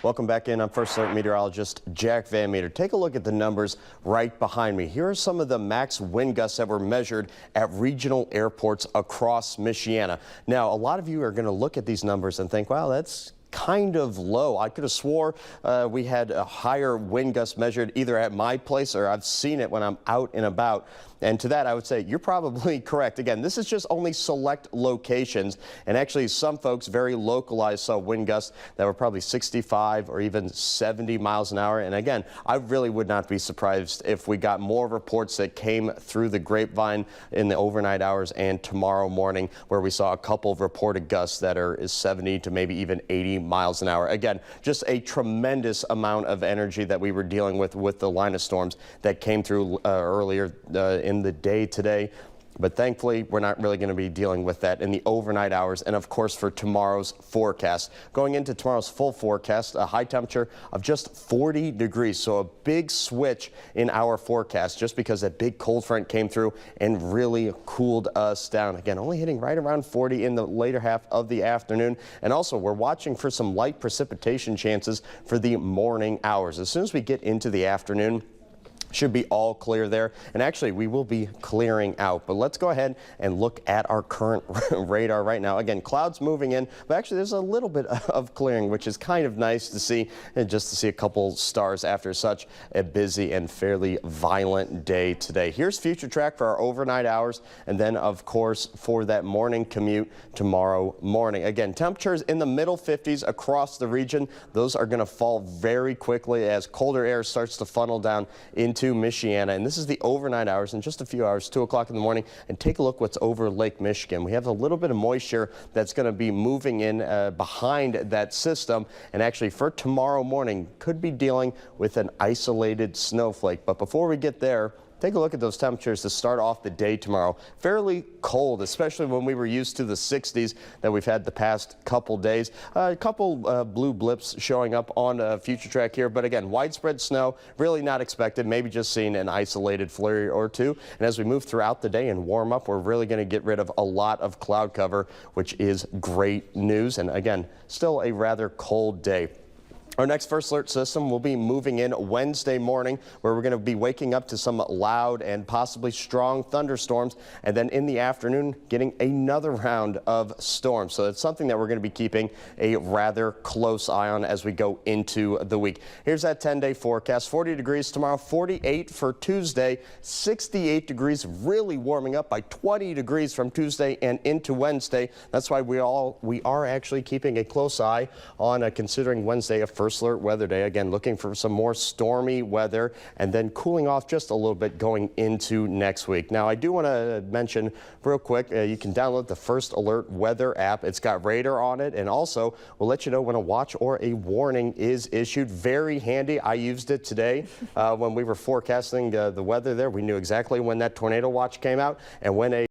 Welcome back in. I'm First Alert meteorologist Jack Van Meter. Take a look at the numbers right behind me. Here are some of the max wind gusts that were measured at regional airports across Michiana. Now, a lot of you are going to look at these numbers and think, wow, that's kind of low. I could have swore we had a higher wind gust measured either at my place or I've seen it when I'm out and about. And to that, I would say you're probably correct. Again, this is just only select locations. And actually, some folks very localized saw wind gusts that were probably 65 or even 70 miles an hour. And again, I really would not be surprised if we got more reports that came through the grapevine in the overnight hours and tomorrow morning, where we saw a couple of reported gusts that are 70 to maybe even 80 miles an hour. Again, just a tremendous amount of energy that we were dealing with the line of storms that came through earlier in the day today. But thankfully, we're not really going to be dealing with that in the overnight hours. And of course, for tomorrow's forecast, going into tomorrow's full forecast, a high temperature of just 40 degrees. So a big switch in our forecast just because that big cold front came through and really cooled us down. Again, only hitting right around 40 in the later half of the afternoon. And also, we're watching for some light precipitation chances for the morning hours. As soon as we get into the afternoon, should be all clear there, and actually we will be clearing out. But let's go ahead and look at our current radar right now. Again, clouds moving in, but actually there's a little bit of clearing, which is kind of nice to see, and just to see a couple stars after such a busy and fairly violent day today. Here's future track for our overnight hours, and then of course for that morning commute tomorrow morning. Again, temperatures in the middle 50s across the region. Those are going to fall very quickly as colder air starts to funnel down into Michiana, and this is the overnight hours in just a few hours, 2 o'clock in the morning. And take a look what's over Lake Michigan. We have a little bit of moisture that's going to be moving in behind that system, and actually for tomorrow morning could be dealing with an isolated snowflake. But before we get there, take a look at those temperatures to start off the day tomorrow. Fairly cold, especially when we were used to the 60s that we've had the past couple days. A couple blue blips showing up on future track here, but again, widespread snow, really not expected, maybe just seeing an isolated flurry or two. And as we move throughout the day and warm up, we're really going to get rid of a lot of cloud cover, which is great news. And again, still a rather cold day. Our next First Alert system will be moving in Wednesday morning, where we're going to be waking up to some loud and possibly strong thunderstorms, and then in the afternoon getting another round of storms. So it's something that we're going to be keeping a rather close eye on as we go into the week. Here's that 10-day forecast. 40 degrees tomorrow, 48 for Tuesday, 68 degrees, really warming up by 20 degrees from Tuesday and into Wednesday. That's why we are actually keeping a close eye on considering Wednesday a First Alert weather day. Again, looking for some more stormy weather and then cooling off just a little bit going into next week. Now, I do want to mention real quick, you can download the First Alert weather app. It's got radar on it, and also will let you know when a watch or a warning is issued. Very handy. I used it today when we were forecasting the weather there. We knew exactly when that tornado watch came out and when a